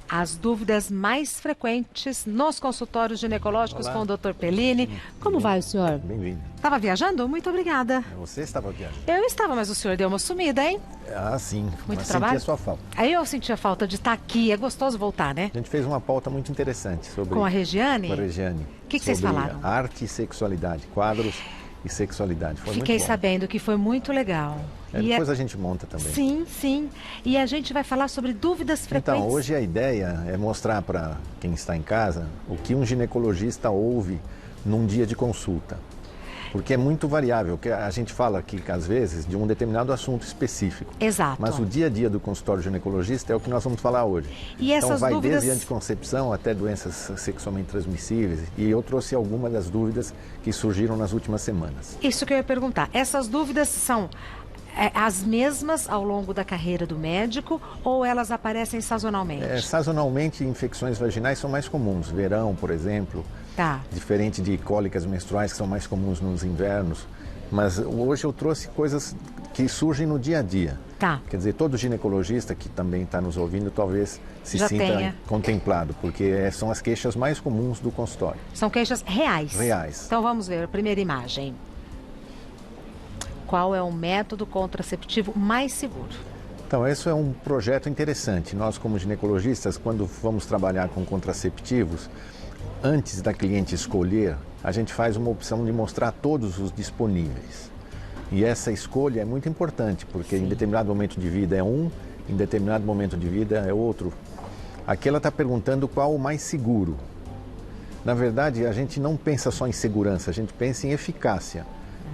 As dúvidas mais frequentes nos consultórios ginecológicos. Olá. Com o Dr. Pellini. Como vai o senhor? Bem-vindo. Estava viajando? Muito obrigada. Você estava viajando? Eu estava, mas o senhor deu uma sumida, hein? Ah, sim. Muito mas trabalho? senti a sua falta. Aí eu senti a falta de estar aqui. É gostoso voltar, né? A gente fez uma pauta muito interessante sobre... Com a Regiane? Com a Regiane. O que vocês sobre falaram? Arte e sexualidade, quadros e sexualidade. Foi Fiquei muito bom. sabendo que foi muito legal. Depois a gente monta também. Sim, sim. E a gente vai falar sobre dúvidas frequentes. Então, hoje a ideia é mostrar para quem está em casa o que um ginecologista ouve num dia de consulta. Porque é muito variável, que a gente fala aqui, às vezes, de um determinado assunto específico. Exato. Mas o dia a dia do consultório ginecologista é o que nós vamos falar hoje. E essas então vai dúvidas... desde anticoncepção até doenças sexualmente transmissíveis. E eu trouxe algumas das dúvidas que surgiram nas últimas semanas. Isso que eu ia perguntar. Essas dúvidas são as mesmas ao longo da carreira do médico ou elas aparecem sazonalmente? Sazonalmente, infecções vaginais são mais comuns. Verão, por exemplo. Tá. Diferente de cólicas menstruais, que são mais comuns nos invernos. Mas hoje eu trouxe coisas que surgem no dia a dia. Tá. Quer dizer, todo ginecologista que também está nos ouvindo talvez se Já sinta tenha contemplado, porque são as queixas mais comuns do consultório. São queixas reais? Reais. Então vamos ver a primeira imagem. Qual é o método contraceptivo mais seguro? Então, esse é um projeto interessante. Nós, como ginecologistas, quando vamos trabalhar com contraceptivos, antes da cliente escolher, a gente faz uma opção de mostrar todos os disponíveis. E essa escolha é muito importante, porque em determinado momento de vida é um, em determinado momento de vida é outro. Aqui ela está perguntando qual o mais seguro. Na verdade, a gente não pensa só em segurança, a gente pensa em eficácia.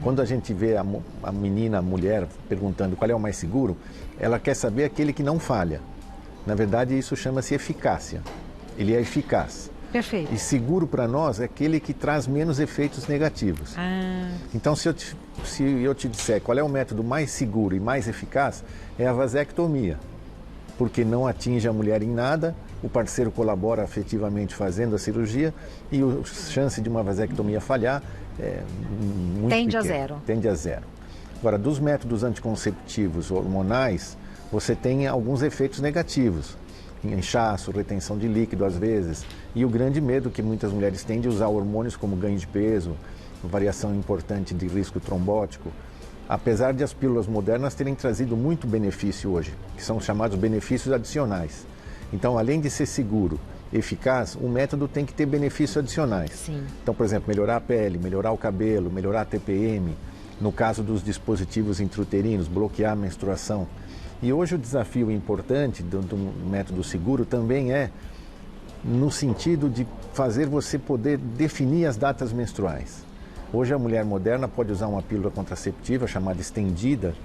Quando a gente vê a menina, a mulher, perguntando qual é o mais seguro, ela quer saber aquele que não falha. Na verdade, isso chama-se eficácia. Ele é eficaz. Perfeito. E seguro para nós é aquele que traz menos efeitos negativos. Então, se eu te disser qual é o método mais seguro e mais eficaz, é a vasectomia. Porque não atinge a mulher em nada, o parceiro colabora afetivamente fazendo a cirurgia e a chance de uma vasectomia falhar é muito Tende pequena. a zero. Tende a zero. Agora, dos métodos anticonceptivos hormonais, você tem alguns efeitos negativos. Inchaço, retenção de líquido às vezes, e o grande medo que muitas mulheres têm de usar hormônios como ganho de peso, variação importante de risco trombótico, apesar de as pílulas modernas terem trazido muito benefício hoje, que são chamados benefícios adicionais. Então, além de ser seguro, eficaz, o método tem que ter benefícios adicionais. Sim. Então, por exemplo, melhorar a pele, melhorar o cabelo, melhorar a TPM, no caso dos dispositivos intrauterinos, bloquear a menstruação. E hoje o desafio importante do método seguro também é no sentido de fazer você poder definir as datas menstruais. Hoje a mulher moderna pode usar uma pílula contraceptiva chamada estendida,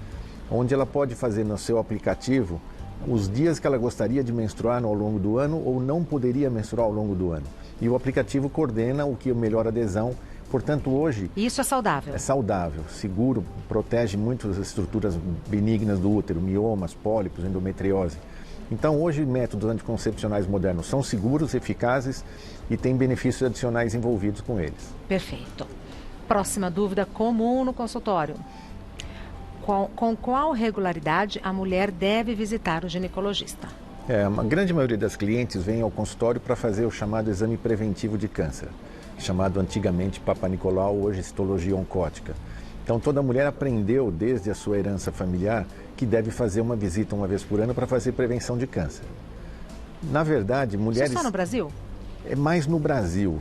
onde ela pode fazer no seu aplicativo os dias que ela gostaria de menstruar ao longo do ano ou não poderia menstruar ao longo do ano. E o aplicativo coordena o que é melhor adesão. Portanto, hoje... Isso é saudável? É saudável, seguro, protege muito as estruturas benignas do útero, miomas, pólipos, endometriose. Então, hoje, métodos anticoncepcionais modernos são seguros, eficazes e têm benefícios adicionais envolvidos com eles. Perfeito. Próxima dúvida comum no consultório. Com qual regularidade a mulher deve visitar o ginecologista? A grande maioria das clientes vem ao consultório para fazer o chamado exame preventivo de câncer, chamado antigamente Papa Nicolau, hoje histologia oncótica. Então toda mulher aprendeu desde a sua herança familiar que deve fazer uma visita uma vez por ano para fazer prevenção de câncer. Na verdade, mulheres... Isso só no Brasil? É mais no Brasil.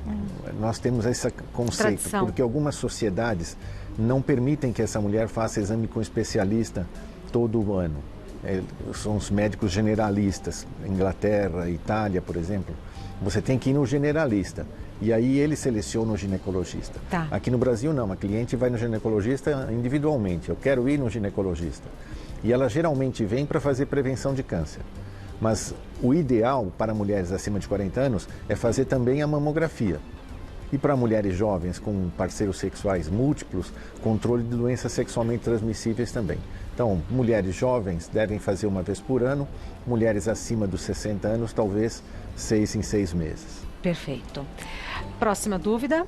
Nós temos esse conceito, Tradição. porque algumas sociedades não permitem que essa mulher faça exame com especialista todo ano. São os médicos generalistas, Inglaterra, Itália, por exemplo. Você tem que ir no generalista. E aí ele seleciona o ginecologista. Tá. Aqui no Brasil não, a cliente vai no ginecologista individualmente. Eu quero ir no ginecologista. E ela geralmente vem para fazer prevenção de câncer. Mas o ideal para mulheres acima de 40 anos é fazer também a mamografia. E para mulheres jovens com parceiros sexuais múltiplos, controle de doenças sexualmente transmissíveis também. Então, mulheres jovens devem fazer uma vez por ano, mulheres acima dos 60 anos, talvez 6 em 6 meses. Perfeito. Próxima dúvida.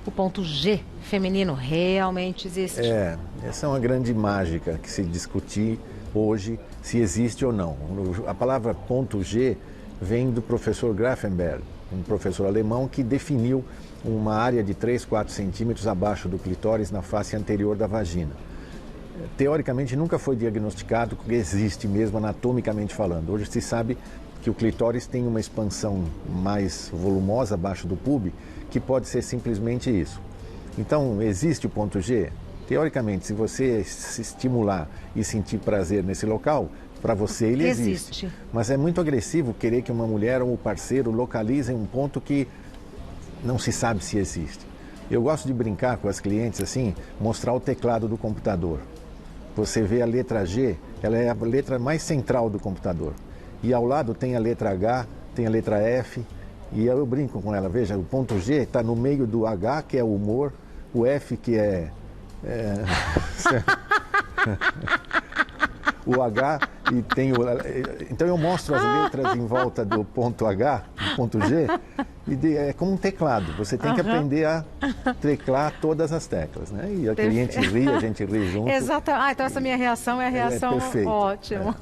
O ponto G feminino realmente existe? Essa é uma grande mágica que se discutir hoje se existe ou não. A palavra ponto G vem do professor Grafenberg, um professor alemão que definiu uma área de 3, 4 centímetros abaixo do clitóris na face anterior da vagina. Teoricamente nunca foi diagnosticado, porque existe mesmo anatomicamente falando. Hoje se sabe que o clitóris tem uma expansão mais volumosa abaixo do pube, que pode ser simplesmente isso. Então, existe o ponto G? Teoricamente, se você se estimular e sentir prazer nesse local, para você ele existe. Mas é muito agressivo querer que uma mulher ou um parceiro localizem um ponto que não se sabe se existe. Eu gosto de brincar com as clientes assim, mostrar o teclado do computador. Você vê a letra G, ela é a letra mais central do computador. E ao lado tem a letra H, tem a letra F, e eu brinco com ela. Veja, o ponto G está no meio do H, que é o humor, o F, que é o H, e tem o... Então eu mostro as letras em volta do ponto H, do ponto G, e é como um teclado. Você tem que aprender a teclar todas as teclas, né? E a cliente ri, a gente ri junto. Exato. Ah, então essa minha reação é a reação ótima.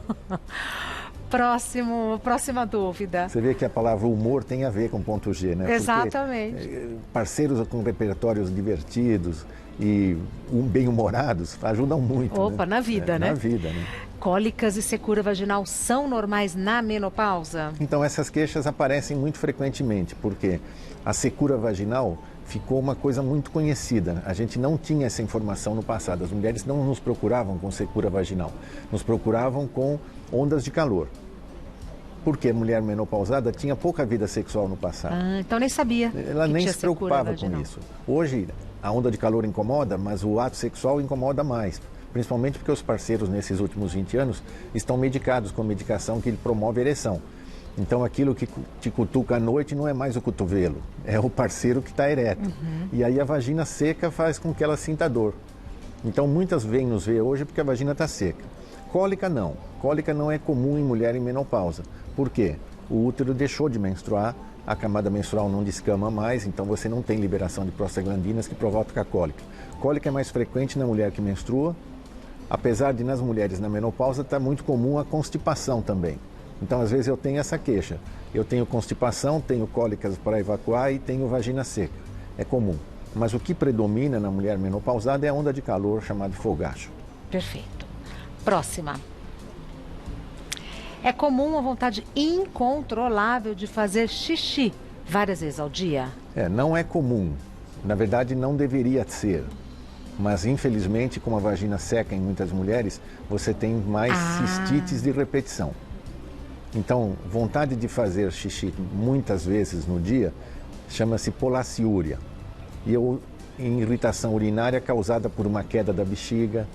Próxima dúvida. Você vê que a palavra humor tem a ver com ponto G, né? Exatamente. Porque parceiros com repertórios divertidos e bem-humorados ajudam muito. Opa, né? Na vida, né? Na vida, né? Cólicas e secura vaginal são normais na menopausa? Então, essas queixas aparecem muito frequentemente, porque a secura vaginal ficou uma coisa muito conhecida. A gente não tinha essa informação no passado. As mulheres não nos procuravam com secura vaginal, nos procuravam com ondas de calor. Porque a mulher menopausada tinha pouca vida sexual no passado. Ah, então nem sabia. Ela nem se preocupava com isso. Hoje, a onda de calor incomoda, mas o ato sexual incomoda mais. Principalmente porque os parceiros, nesses últimos 20 anos, estão medicados com medicação que promove ereção. Então, aquilo que te cutuca à noite não é mais o cotovelo, é o parceiro que está ereto. E aí a vagina seca faz com que ela sinta dor. Então, muitas vêm nos ver hoje porque a vagina está seca. Cólica não. Cólica não é comum em mulher em menopausa. Por quê? O útero deixou de menstruar, a camada menstrual não descama mais, então você não tem liberação de prostaglandinas que provoca a cólica. Cólica é mais frequente na mulher que menstrua, apesar de nas mulheres na menopausa está muito comum a constipação também. Então, às vezes eu tenho essa queixa. Eu tenho constipação, tenho cólicas para evacuar e tenho vagina seca. É comum. Mas o que predomina na mulher menopausada é a onda de calor chamada fogacho. Perfeito. Próxima. É comum a vontade incontrolável de fazer xixi várias vezes ao dia? Não é comum. Na verdade, não deveria ser. Mas, infelizmente, com a vagina seca em muitas mulheres, você tem mais cistites de repetição. Então, vontade de fazer xixi muitas vezes no dia chama-se polaciúria. E irritação urinária causada por uma queda da bexiga,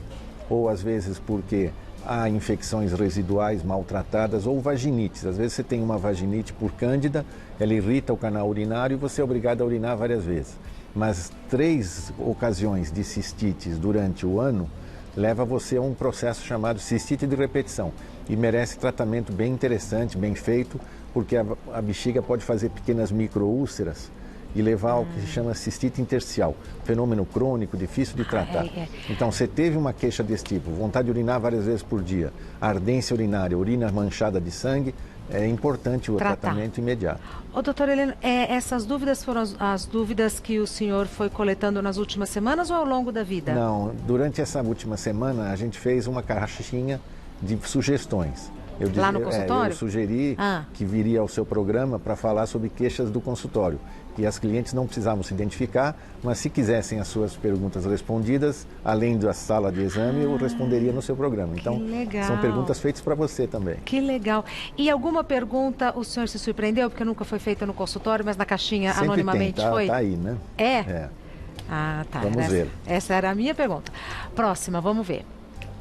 ou às vezes porque há infecções residuais maltratadas, ou vaginites. Às vezes você tem uma vaginite por cândida, ela irrita o canal urinário e você é obrigado a urinar várias vezes. Mas 3 ocasiões de cistites durante o ano leva você a um processo chamado cistite de repetição e merece tratamento bem interessante, bem feito, porque a bexiga pode fazer pequenas microúlceras e levar ao que se chama cistite intersticial, fenômeno crônico, difícil de tratar. Então, você teve uma queixa desse tipo, vontade de urinar várias vezes por dia, ardência urinária, urina manchada de sangue, é importante o tratamento imediato. Ô, doutor Heleno, essas dúvidas foram as dúvidas que o senhor foi coletando nas últimas semanas ou ao longo da vida? Não, durante essa última semana a gente fez uma caixinha de sugestões. Lá no consultório? Eu sugeri que viria ao seu programa para falar sobre queixas do consultório. E as clientes não precisavam se identificar, mas se quisessem as suas perguntas respondidas, além da sala de exame, eu responderia no seu programa. Então, são perguntas feitas para você também. Que legal. E alguma pergunta o senhor se surpreendeu, porque nunca foi feita no consultório, mas na caixinha sempre anonimamente foi? Tá aí, né? É? Ah, tá. Vamos ver. Essa era a minha pergunta. Próxima, vamos ver.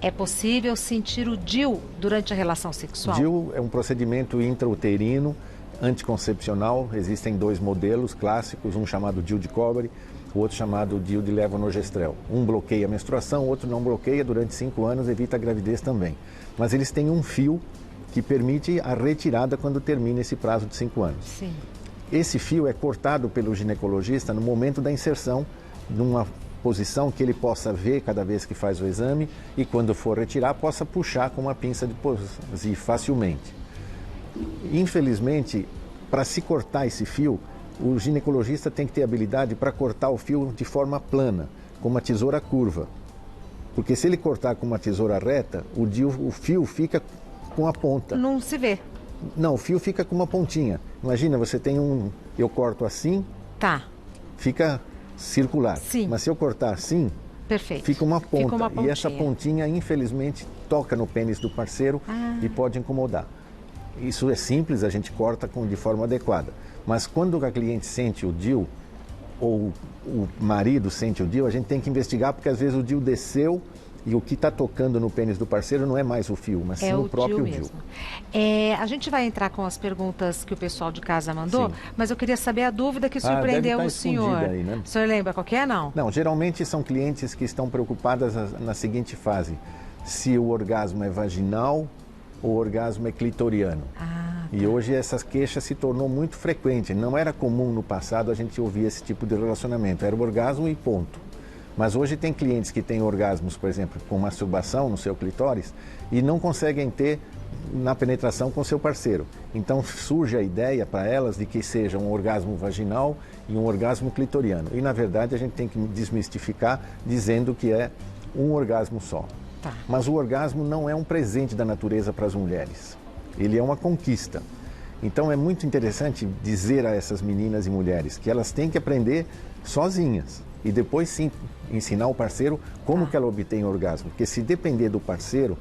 É possível sentir o DIU durante a relação sexual? DIU é um procedimento intrauterino anticoncepcional. Existem 2 modelos clássicos, um chamado DIU de cobre, o outro chamado DIU de levonorgestrel. Um bloqueia a menstruação, o outro não bloqueia, durante 5 anos evita a gravidez também. Mas eles têm um fio que permite a retirada quando termina esse prazo de 5 anos. Sim. Esse fio é cortado pelo ginecologista no momento da inserção, numa posição que ele possa ver cada vez que faz o exame e quando for retirar possa puxar com uma pinça de posi facilmente. Infelizmente, para se cortar esse fio, o ginecologista tem que ter habilidade para cortar o fio de forma plana, com uma tesoura curva. Porque se ele cortar com uma tesoura reta, o fio fica com a ponta. Não se vê. Não, o fio fica com uma pontinha. Imagina, você tem eu corto assim, Tá. fica circular. Sim. Mas se eu cortar assim, Perfeito. fica uma ponta. Fica uma e essa pontinha, infelizmente, toca no pênis do parceiro e pode incomodar. Isso é simples, a gente corta de forma adequada. Mas quando a cliente sente o DIU, ou o marido sente o DIU, a gente tem que investigar, porque às vezes o DIU desceu e o que está tocando no pênis do parceiro não é mais o fio, mas sim o próprio DIU. A gente vai entrar com as perguntas que o pessoal de casa mandou, Sim. mas eu queria saber a dúvida que surpreendeu o senhor. Aí, né? O senhor lembra qual que é, não? Não, geralmente são clientes que estão preocupadas na seguinte fase: se o orgasmo é vaginal ou o orgasmo é clitoriano. E hoje essa queixa se tornou muito frequente. Não era comum no passado a gente ouvir esse tipo de relacionamento. Era o orgasmo e ponto. Mas hoje tem clientes que têm orgasmos, por exemplo, com masturbação no seu clitóris e não conseguem ter na penetração com seu parceiro. Então surge a ideia para elas de que seja um orgasmo vaginal e um orgasmo clitoriano. E na verdade a gente tem que desmistificar dizendo que é um orgasmo só. Tá. Mas o orgasmo não é um presente da natureza para as mulheres. Ele é uma conquista. Então é muito interessante dizer a essas meninas e mulheres que elas têm que aprender sozinhas e depois sim ensinar o parceiro como que ela obtém orgasmo. Porque se depender do parceiro,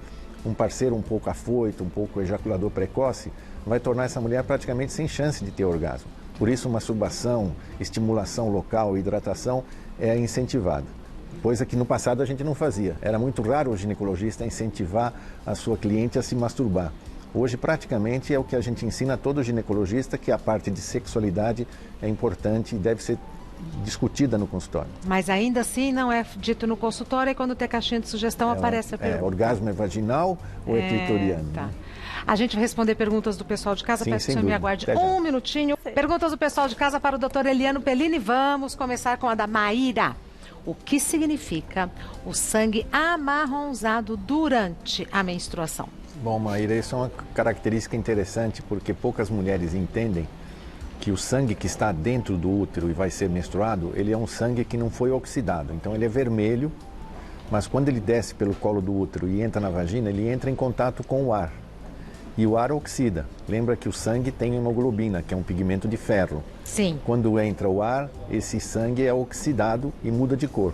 um parceiro um pouco afoito, um pouco ejaculador precoce, vai tornar essa mulher praticamente sem chance de ter orgasmo. Por isso, masturbação, estimulação local, hidratação é incentivada. Coisa que no passado a gente não fazia. Era muito raro o ginecologista incentivar a sua cliente a se masturbar. Hoje, praticamente, é o que a gente ensina a todo ginecologista, que a parte de sexualidade é importante e deve ser discutida no consultório. Mas ainda assim não é dito no consultório e quando tem caixinha de sugestão aparece a pergunta. Orgasmo é vaginal ou é clitoriano? Tá. Né? A gente vai responder perguntas do pessoal de casa. Sim, Peço que o senhor sem me dúvida. aguarde Até já. um minutinho. Perguntas do pessoal de casa para o Dr. Eliano Pellini. Vamos começar com a da Maíra. O que significa o sangue amarronzado durante a menstruação? Bom, Maíra, isso é uma característica interessante porque poucas mulheres entendem que o sangue que está dentro do útero e vai ser menstruado, ele é um sangue que não foi oxidado. Então ele é vermelho, mas quando ele desce pelo colo do útero e entra na vagina, ele entra em contato com o ar. E o ar oxida. Lembra que o sangue tem hemoglobina, que é um pigmento de ferro. Sim. Quando entra o ar, esse sangue é oxidado e muda de cor.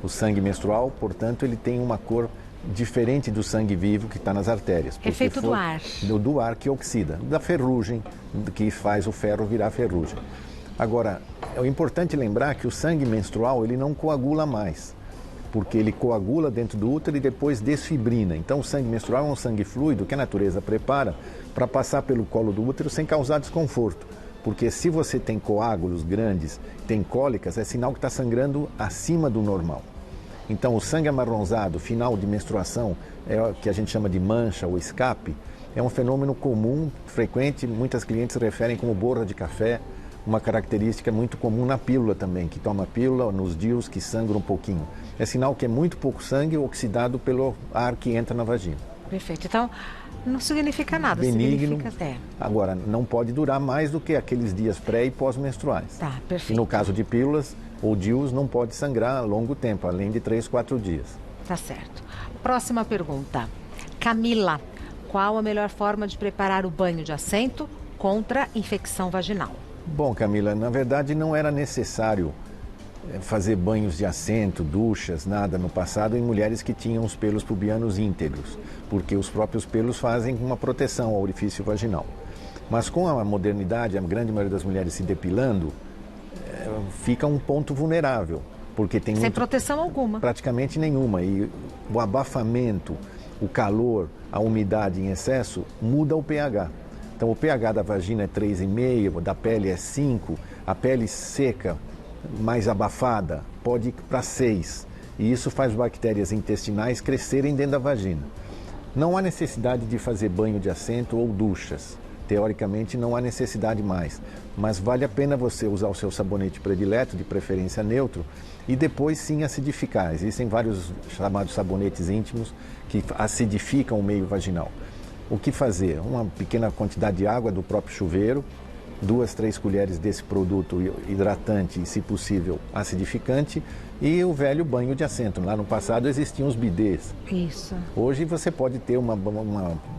O sangue menstrual, portanto, ele tem uma cor diferente do sangue vivo que está nas artérias. Efeito do ar. Do ar que oxida, da ferrugem, que faz o ferro virar ferrugem. Agora, é importante lembrar que o sangue menstrual ele não coagula mais, porque ele coagula dentro do útero e depois desfibrina. Então, o sangue menstrual é um sangue fluido que a natureza prepara para passar pelo colo do útero sem causar desconforto. Porque se você tem coágulos grandes, tem cólicas, é sinal que está sangrando acima do normal. Então, o sangue amarronzado, final de menstruação, é o que a gente chama de mancha ou escape, é um fenômeno comum, frequente, muitas clientes referem como borra de café, uma característica muito comum na pílula também, que toma pílula, nos DIUs, que sangram um pouquinho. É sinal que é muito pouco sangue oxidado pelo ar que entra na vagina. Perfeito. Então, não significa nada. Benigno. Significa... Agora, não pode durar mais do que aqueles dias pré e pós-menstruais. Tá, perfeito. E no caso de pílulas ou DIUs, não pode sangrar a longo tempo, além de 3, 4 dias. Tá certo. Próxima pergunta. Camila, qual a melhor forma de preparar o banho de assento contra infecção vaginal? Bom, Camila, na verdade não era necessário fazer banhos de assento, duchas, nada no passado em mulheres que tinham os pelos pubianos íntegros, porque os próprios pelos fazem uma proteção ao orifício vaginal. Mas com a modernidade, a grande maioria das mulheres se depilando, fica um ponto vulnerável, porque tem sem proteção alguma. Praticamente nenhuma, e o abafamento, o calor, a umidade em excesso muda o pH. Então o pH da vagina é 3,5, da pele é 5, a pele seca, mais abafada, pode ir para 6. E isso faz bactérias intestinais crescerem dentro da vagina. Não há necessidade de fazer banho de assento ou duchas. Teoricamente não há necessidade mais. Mas vale a pena você usar o seu sabonete predileto, de preferência neutro, e depois sim acidificar. Existem vários chamados sabonetes íntimos que acidificam o meio vaginal. O que fazer? Uma pequena quantidade de água do próprio chuveiro, 2, 3 colheres desse produto hidratante e, se possível, acidificante, e o velho banho de assento. Lá no passado existiam os bidês. Isso. Hoje você pode ter uma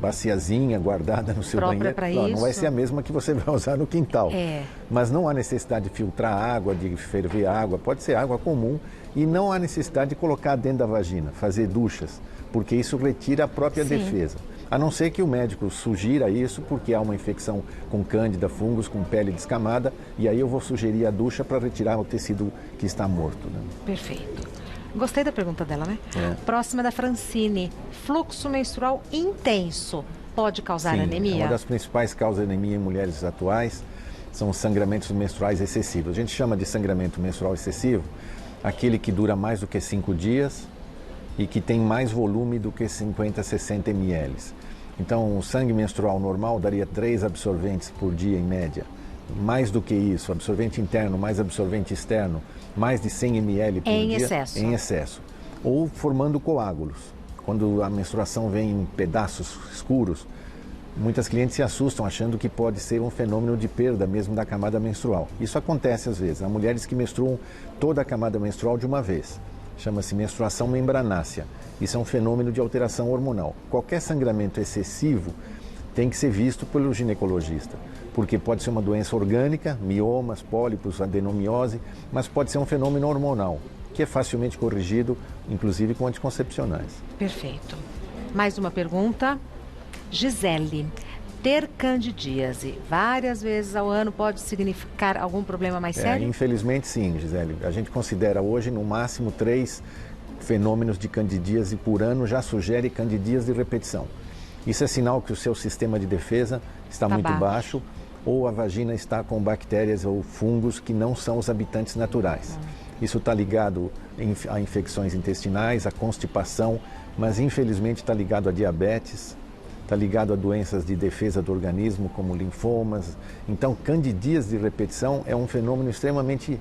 baciazinha guardada no seu Própria banheiro. para Não, isso. não vai ser a mesma que você vai usar no quintal. É. Mas não há necessidade de filtrar água, de ferver água. Pode ser água comum e não há necessidade de colocar dentro da vagina, fazer duchas, porque isso retira a própria Sim. defesa. A não ser que o médico sugira isso, porque há uma infecção com cândida, fungos, com pele descamada, e aí eu vou sugerir a ducha para retirar o tecido que está morto. Né? Perfeito. Gostei da pergunta dela, né? É. Próxima da Francine. Fluxo menstrual intenso pode causar Sim, anemia? uma das principais causas de anemia em mulheres atuais são os sangramentos menstruais excessivos. A gente chama de sangramento menstrual excessivo aquele que dura mais do que 5 dias e que tem mais volume do que 50, 60 ml. Então, o sangue menstrual normal daria 3 absorventes por dia, em média. Mais do que isso, absorvente interno, mais absorvente externo, mais de 100 ml por Em dia. excesso. Em excesso. Ou formando coágulos. Quando a menstruação vem em pedaços escuros, muitas clientes se assustam achando que pode ser um fenômeno de perda mesmo da camada menstrual. Isso acontece às vezes. Há mulheres que menstruam toda a camada menstrual de uma vez. Chama-se menstruação membranácea. Isso é um fenômeno de alteração hormonal. Qualquer sangramento excessivo tem que ser visto pelo ginecologista, porque pode ser uma doença orgânica, miomas, pólipos, adenomiose, mas pode ser um fenômeno hormonal, que é facilmente corrigido, inclusive com anticoncepcionais. Perfeito. Mais uma pergunta. Gisele, ter candidíase várias vezes ao ano pode significar algum problema mais sério? Infelizmente sim, Gisele. A gente considera hoje no máximo 3 fenômenos de candidíase por ano, já sugere candidíase de repetição. Isso é sinal que o seu sistema de defesa está muito baixo ou a vagina está com bactérias ou fungos que não são os habitantes naturais. Isso está ligado a infecções intestinais, a constipação, mas infelizmente está ligado a diabetes, está ligado a doenças de defesa do organismo, como linfomas. Então, candidíase de repetição é um fenômeno extremamente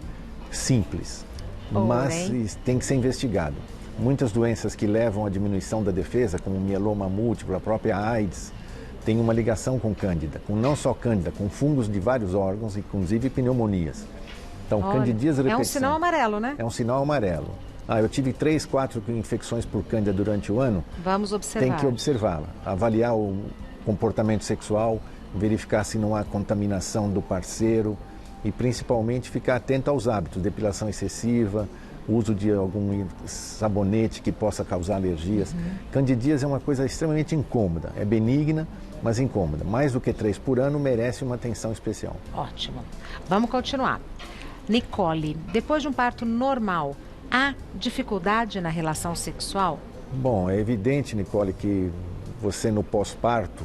simples, mas tem que ser investigado. Muitas doenças que levam à diminuição da defesa, como mieloma múltiplo, a própria AIDS, tem uma ligação com cândida, com não só cândida, com fungos de vários órgãos, inclusive pneumonias. Então, candidíase de repetição. É um sinal amarelo, né? É um sinal amarelo. Eu tive 3, 4 infecções por cândida durante o ano. Vamos observar. Tem que observá-la, avaliar o comportamento sexual, verificar se não há contaminação do parceiro e principalmente ficar atento aos hábitos, depilação excessiva, uso de algum sabonete que possa causar alergias. Candidíase é uma coisa extremamente incômoda, é benigna, mas incômoda. Mais do que 3 por ano merece uma atenção especial. Ótimo. Vamos continuar. Nicole, depois de um parto normal, há dificuldade na relação sexual? Bom, é evidente, Nicole, que você no pós-parto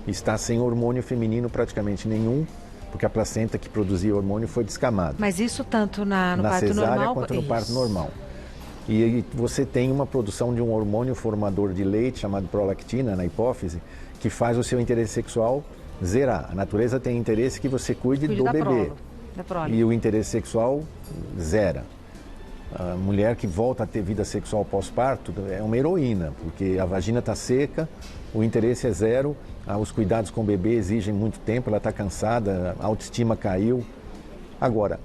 está sem hormônio feminino praticamente nenhum, porque a placenta que produzia hormônio foi descamada. Mas isso tanto no parto cesárea normal quanto no parto normal. E você tem uma produção de um hormônio formador de leite chamado prolactina na hipófise, que faz o seu interesse sexual zerar. A natureza tem interesse que você cuide do bebê. Da prole. E o interesse sexual zera. A mulher que volta a ter vida sexual pós-parto é uma heroína, porque a vagina está seca, o interesse é zero, os cuidados com o bebê exigem muito tempo, ela está cansada, a autoestima caiu. Agora,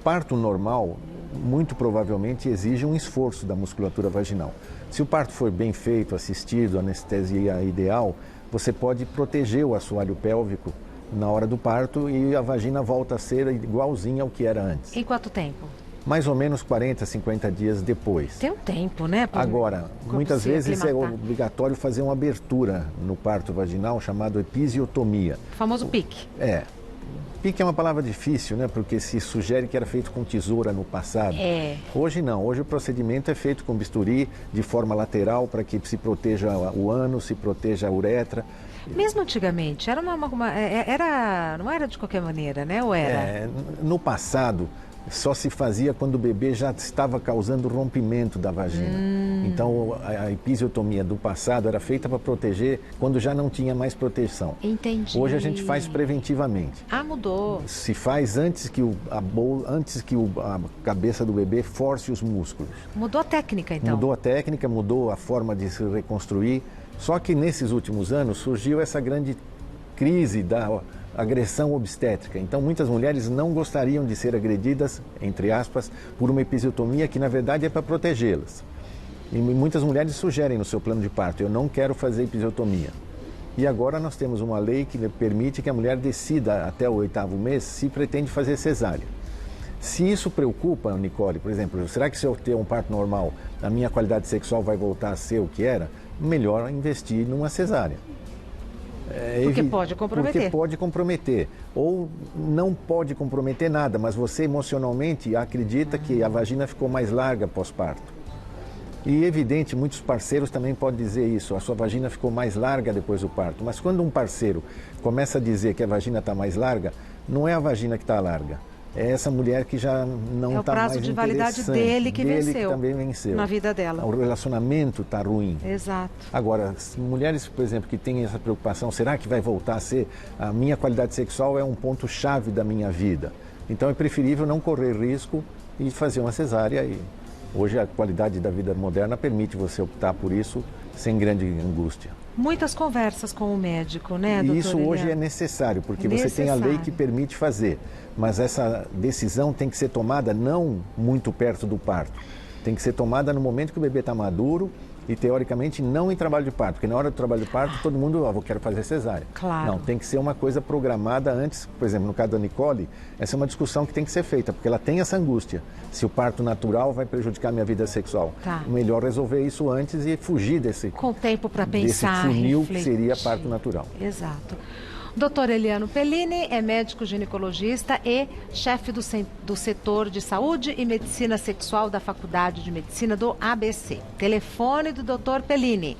parto normal, muito provavelmente exige um esforço da musculatura vaginal. Se o parto for bem feito, assistido, anestesia ideal, você pode proteger o assoalho pélvico na hora do parto e a vagina volta a ser igualzinha ao que era antes. Em quanto tempo? Mais ou menos 40, 50 dias depois. Tem um tempo, né? Agora, muitas vezes é obrigatório fazer uma abertura no parto vaginal chamado episiotomia. O famoso pique. Pique é uma palavra difícil, né? Porque se sugere que era feito com tesoura no passado. Hoje não. Hoje o procedimento é feito com bisturi de forma lateral para que se proteja o ânus, se proteja a uretra. Mesmo antigamente, não era de qualquer maneira, né? Ou era? No passado, só se fazia quando o bebê já estava causando rompimento da vagina. Então, a episiotomia do passado era feita para proteger quando já não tinha mais proteção. Entendi. Hoje a gente faz preventivamente. Mudou. Se faz antes que a cabeça do bebê force os músculos. Mudou a técnica, então? Mudou a técnica, mudou a forma de se reconstruir. Só que nesses últimos anos surgiu essa grande crise da agressão obstétrica. Então muitas mulheres não gostariam de ser agredidas, entre aspas, por uma episiotomia que na verdade é para protegê-las. E muitas mulheres sugerem no seu plano de parto: eu não quero fazer episiotomia. E agora nós temos uma lei que permite que a mulher decida até o 8º mês se pretende fazer cesárea. Se isso preocupa, Nicole, por exemplo, será que se eu ter um parto normal, a minha qualidade sexual vai voltar a ser o que era? Melhor investir numa cesárea. Porque pode comprometer. Porque pode comprometer. Ou não pode comprometer nada, mas você emocionalmente acredita que a vagina ficou mais larga pós-parto. E evidente, muitos parceiros também podem dizer isso: a sua vagina ficou mais larga depois do parto. Mas quando um parceiro começa a dizer que a vagina está mais larga, não é a vagina que está larga. É essa mulher que já não está mais interessante. É o prazo de validade dele que venceu. Que também venceu. Na vida dela. O relacionamento está ruim. Exato. Agora, mulheres, por exemplo, que têm essa preocupação: será que vai voltar a ser? A minha qualidade sexual é um ponto-chave da minha vida. Então é preferível não correr risco e fazer uma cesárea. E hoje a qualidade da vida moderna permite você optar por isso sem grande angústia. Muitas conversas com o médico, né, doutora? E isso hoje é necessário, porque você tem a lei que permite fazer. Mas essa decisão tem que ser tomada não muito perto do parto. Tem que ser tomada no momento que o bebê está maduro e, teoricamente, não em trabalho de parto. Porque na hora do trabalho de parto, todo mundo, eu quero fazer cesárea. Claro. Não, tem que ser uma coisa programada antes. Por exemplo, no caso da Nicole, essa é uma discussão que tem que ser feita, porque ela tem essa angústia. Se o parto natural vai prejudicar a minha vida sexual. Tá. Melhor resolver isso antes e fugir desse... Com tempo para pensar, desse funil refletir. Que seria parto natural. Exato. Dr. Eliano Pellini é médico ginecologista e chefe do setor de saúde e medicina sexual da Faculdade de Medicina do ABC. Telefone do Dr. Pellini: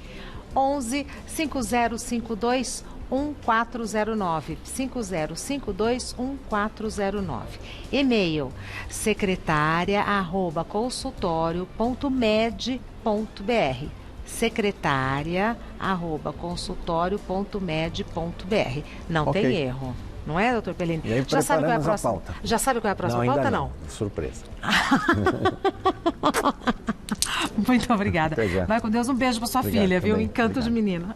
11 5052 1409. 5052 1409. E-mail: secretaria@consultorio.med.br. secretaria@consultorio.med.br. Não tem erro. Não é, doutor Pellini? E aí, já sabe qual é a próxima pauta? Já sabe qual é a próxima não, pauta? Ainda não. Surpresa. Muito obrigada. Vai com Deus. Um beijo para sua filha, viu? Também. Encanto Obrigado. de menina.